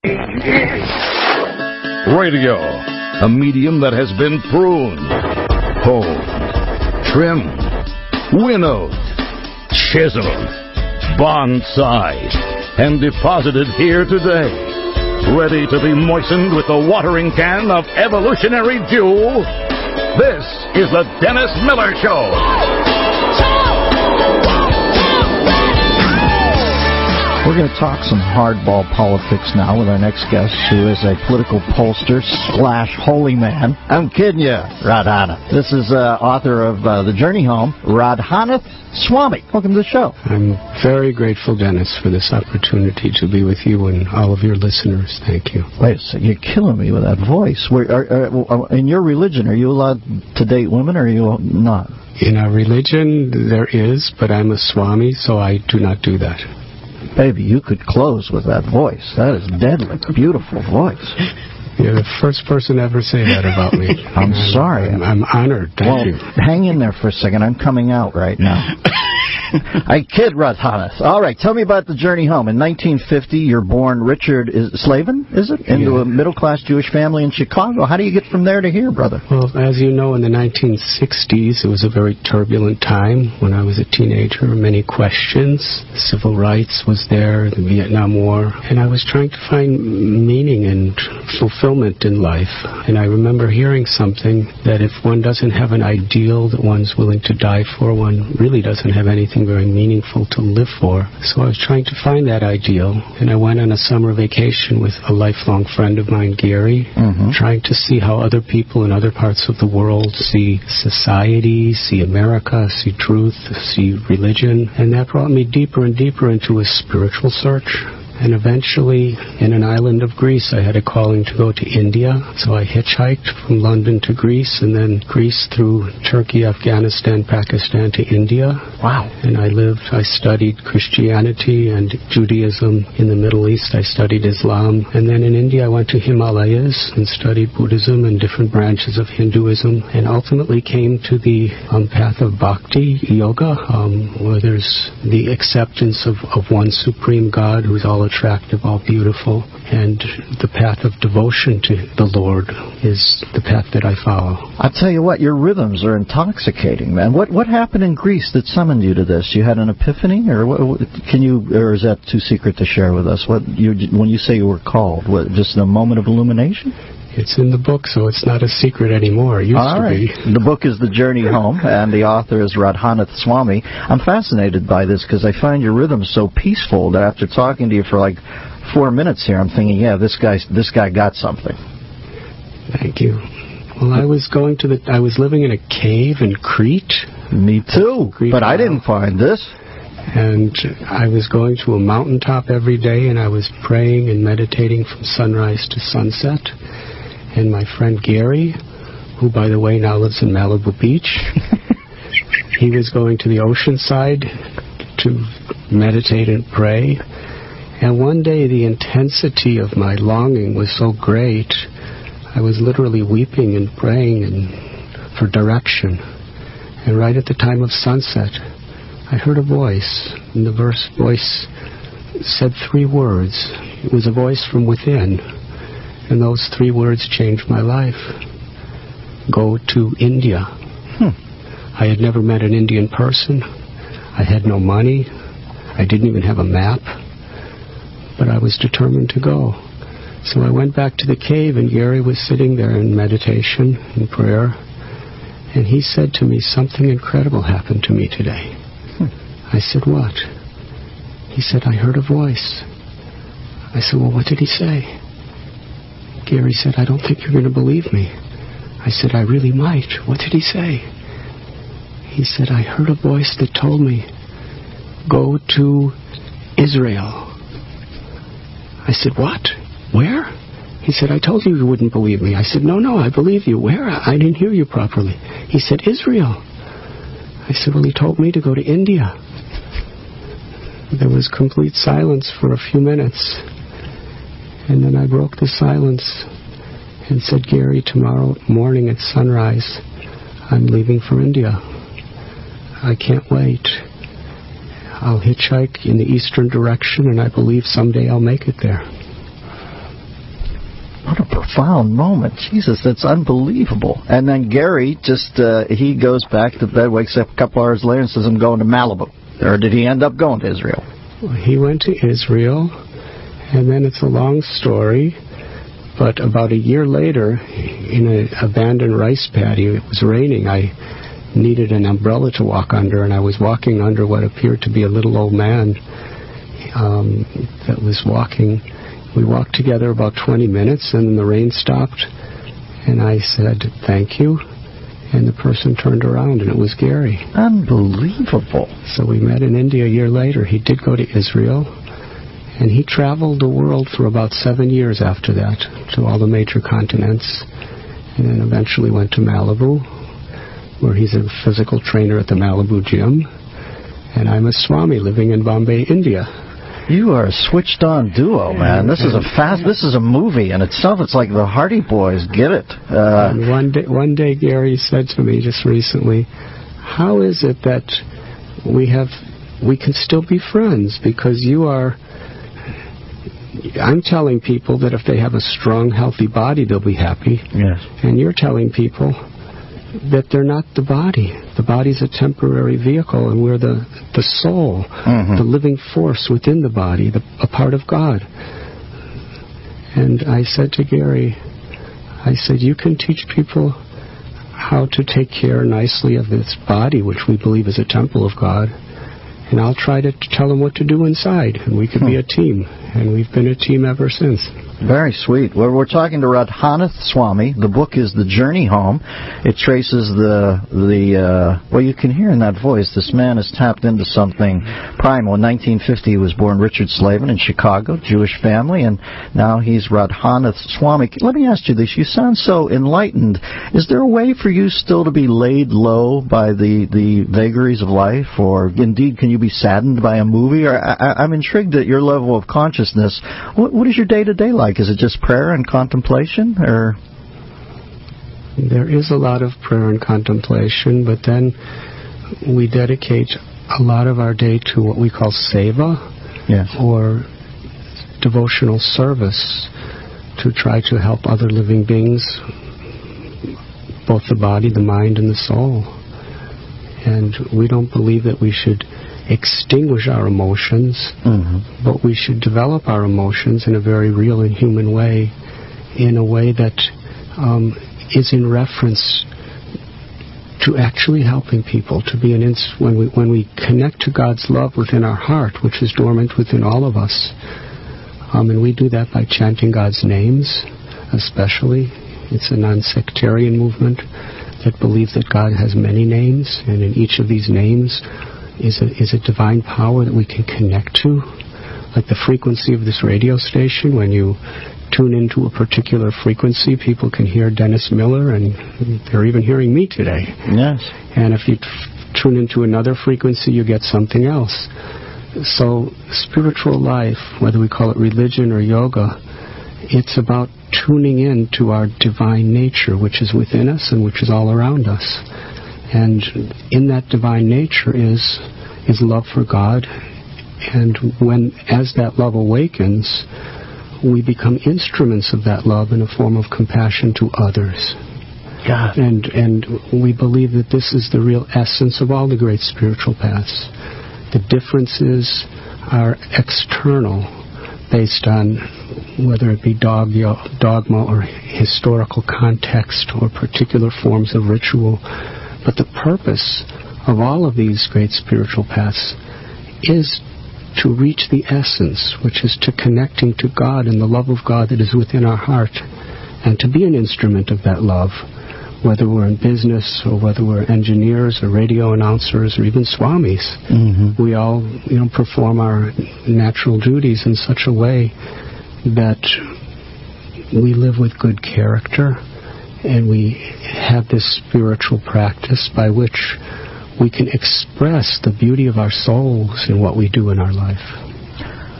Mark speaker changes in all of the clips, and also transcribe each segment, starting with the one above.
Speaker 1: Radio, a medium that has been pruned, honed, trimmed, winnowed, chiseled, bonsai'd, and deposited here today, ready to be moistened with the watering can of evolutionary dew. This is the Dennis Miller Show.
Speaker 2: We're going to talk some hardball politics now with our next guest, who is a political pollster / holy man. I'm kidding you, Radhanath. This is author of The Journey Home, Radhanath Swami. Welcome to the show.
Speaker 3: I'm very grateful, Dennis, for this opportunity to be with you and all of your listeners. Thank you.
Speaker 2: Wait a second, you're killing me with that voice. In your religion, are you allowed to date women, or are you not?
Speaker 3: In our religion, there is, but I'm a Swami, so I do not do that.
Speaker 2: Baby, you could close with that voice. That is deadly. Beautiful voice.
Speaker 3: You're the first person to ever say that about me.
Speaker 2: I'm sorry.
Speaker 3: I'm honored. Thank you.
Speaker 2: Hang in there for a second. I'm coming out right now. I kid, Radhanath. All right, tell me about The Journey Home. In 1950, you're born Richard Slavin, is it? Into a middle-class Jewish family in Chicago. How do you get from there to here, brother?
Speaker 3: Well, as you know, in the 1960s, it was a very turbulent time when I was a teenager. Many questions. Civil rights was there, the Vietnam War. And I was trying to find meaning and fulfillment in life. And I remember hearing something that if one doesn't have an ideal that one's willing to die for, one really doesn't have anything very meaningful to live for. So I was trying to find that ideal, and I went on a summer vacation with a lifelong friend of mine, Gary, trying to see how other people in other parts of the world see society, see America, see truth, see religion, and that brought me deeper and deeper into a spiritual search. And eventually, in an island of Greece, I had a calling to go to India. So I hitchhiked from London to Greece, and then Greece through Turkey, Afghanistan, Pakistan to India.
Speaker 2: Wow.
Speaker 3: And I studied Christianity and Judaism. In the Middle East, I studied Islam. And then in India, I went to Himalayas and studied Buddhism and different branches of Hinduism, and ultimately came to the path of Bhakti Yoga, where there's the acceptance of one supreme God who's all attractive, all beautiful, and the path of devotion to the Lord is the path that I follow.
Speaker 2: I'll tell you what, your rhythms are intoxicating, man. What happened in Greece that summoned you to this? You had an epiphany, or or is that too secret to share with us? When you say you were called, just a moment of illumination?
Speaker 3: It's in the book, so it's not a secret anymore. It used to be.
Speaker 2: The book is The Journey Home, and the author is Radhanath Swami. I'm fascinated by this because I find your rhythm so peaceful that after talking to you for like 4 minutes here, I'm thinking, yeah, this guy got something.
Speaker 3: Thank you. Well, I was living in a cave in Crete.
Speaker 2: Me too, but I didn't find this.
Speaker 3: And I was going to a mountaintop every day, and I was praying and meditating from sunrise to sunset. And my friend Gary, who, by the way, now lives in Malibu Beach, he was going to the ocean side to meditate and pray. And one day, the intensity of my longing was so great, I was literally weeping and praying for direction. And right at the time of sunset, I heard a voice, and the voice said 3 words. It was a voice from within, and those 3 words changed my life. Go to India. I had never met an Indian person. I had no money. I didn't even have a map, but I was determined to go. So I went back to the cave, and Gary was sitting there in meditation, in prayer, and he said to me, something incredible happened to me today. I said, what? He said, I heard a voice. I said, well, what did he say? Gary said, I don't think you're going to believe me. I said, I really might. What did he say? He said, I heard a voice that told me, go to Israel. I said, what? Where? He said, I told you wouldn't believe me. I said, no, I believe you. Where? I didn't hear you properly. He said, Israel. I said, well, he told me to go to India. There was complete silence for a few minutes. And then I broke the silence and said, Gary, tomorrow morning at sunrise, I'm leaving for India. I can't wait. I'll hitchhike in the eastern direction, and I believe someday I'll make it there.
Speaker 2: What a profound moment. Jesus, that's unbelievable. And then Gary he goes back to bed, wakes up a couple hours later and says, I'm going to Malibu. Or did he end up going to Israel?
Speaker 3: Well, he went to Israel, and then it's a long story, but about a year later, in an abandoned rice paddy, it was raining. I needed an umbrella to walk under, and I was walking under what appeared to be a little old man that was walking. We walked together about 20 minutes, and then the rain stopped, and I said, thank you, and the person turned around, and it was Gary.
Speaker 2: Unbelievable.
Speaker 3: So we met in India a year later. He did go to Israel, and he traveled the world for about 7 years after that, to all the major continents, and then eventually went to Malibu, where he's a physical trainer at the Malibu gym, and I'm a Swami living in Bombay, India.
Speaker 2: You are a switched-on duo, man. This is a movie in itself. It's like the Hardy Boys. Get it?
Speaker 3: And one day, Gary said to me just recently, "How is it that we can still be friends? Because I'm telling people that if they have a strong, healthy body, they'll be happy.
Speaker 2: Yes.
Speaker 3: And you're telling people that they're not the body. The body's a temporary vehicle, and we're the soul, the living force within the body, a part of God." And I said to Gary, you can teach people how to take care nicely of this body, which we believe is a temple of God, and I'll try to tell them what to do inside, and we could be a team. And we've been a team ever since.
Speaker 2: Very sweet. Well, we're talking to Radhanath Swami. The book is The Journey Home. It traces well, you can hear in that voice, this man has tapped into something primal. In 1950, he was born Richard Slavin in Chicago, Jewish family, and now he's Radhanath Swami. Let me ask you this. You sound so enlightened. Is there a way for you still to be laid low by the vagaries of life? Or, indeed, can you be saddened by a movie? Or I'm intrigued at your level of consciousness. What is your day-to-day like? Is it just prayer and contemplation, or?
Speaker 3: There is a lot of prayer and contemplation, but then we dedicate a lot of our day to what we call seva,
Speaker 2: yes,
Speaker 3: or devotional service, to try to help other living beings, both the body, the mind, and the soul. And we don't believe that we should extinguish our emotions, but we should develop our emotions in a very real and human way, in a way that is in reference to actually helping people, to be when we connect to God's love within our heart, which is dormant within all of us. And we do that by chanting God's names, especially. It's a non-sectarian movement that believes that God has many names, and in each of these names is a divine power that we can connect to. Like the frequency of this radio station, when you tune into a particular frequency, people can hear Dennis Miller, and they're even hearing me today.
Speaker 2: Yes.
Speaker 3: And if you tune into another frequency, you get something else. So spiritual life, whether we call it religion or yoga, it's about tuning in to our divine nature, which is within us and which is all around us. And in that divine nature is love for God. And as that love awakens, we become instruments of that love in a form of compassion to others.
Speaker 2: God.
Speaker 3: And we believe that this is the real essence of all the great spiritual paths. The differences are external, based on whether it be dogma or historical context or particular forms of ritual. But the purpose of all of these great spiritual paths is to reach the essence, which is to connecting to God and the love of God that is within our heart, and to be an instrument of that love, whether we're in business or whether we're engineers or radio announcers or even swamis. We all, perform our natural duties in such a way that we live with good character, and we have this spiritual practice by which we can express the beauty of our souls in what we do in our life.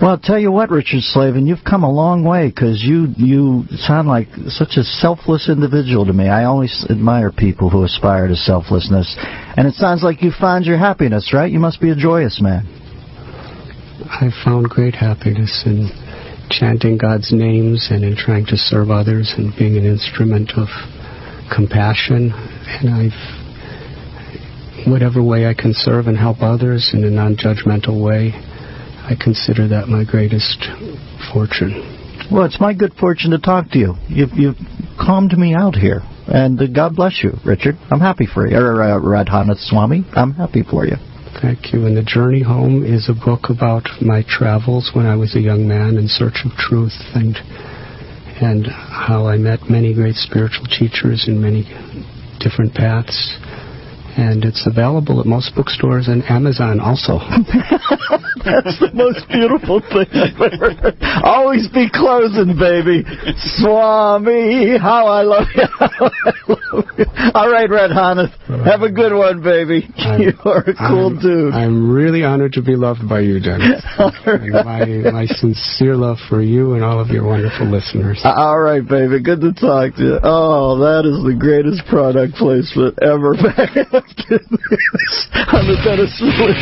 Speaker 2: Well, I'll tell you what, Richard Slavin, you've come a long way, because you sound like such a selfless individual to me. I always admire people who aspire to selflessness. And it sounds like you found your happiness, right? You must be a joyous man.
Speaker 3: I found great happiness in chanting God's names and in trying to serve others and being an instrument of compassion. And whatever way I can serve and help others in a non-judgmental way, I consider that my greatest fortune.
Speaker 2: Well, it's my good fortune to talk to you. You've calmed me out here. And God bless you, Richard. I'm happy for you. Radhanath Swami, I'm happy for you.
Speaker 3: Thank you. And The Journey Home is a book about my travels when I was a young man in search of truth and how I met many great spiritual teachers in many different paths. And it's available at most bookstores and Amazon also.
Speaker 2: That's the most beautiful thing I've ever heard. Always be closing, baby. Swami, how I love you. All right, Radhanath. Have a good one, baby. You are a cool dude.
Speaker 3: I'm really honored to be loved by you, Dennis. My sincere love for you and all of your wonderful listeners.
Speaker 2: All right, baby. Good to talk to you. Oh, that is the greatest product placement ever. Back after this on the Dennis Lewis.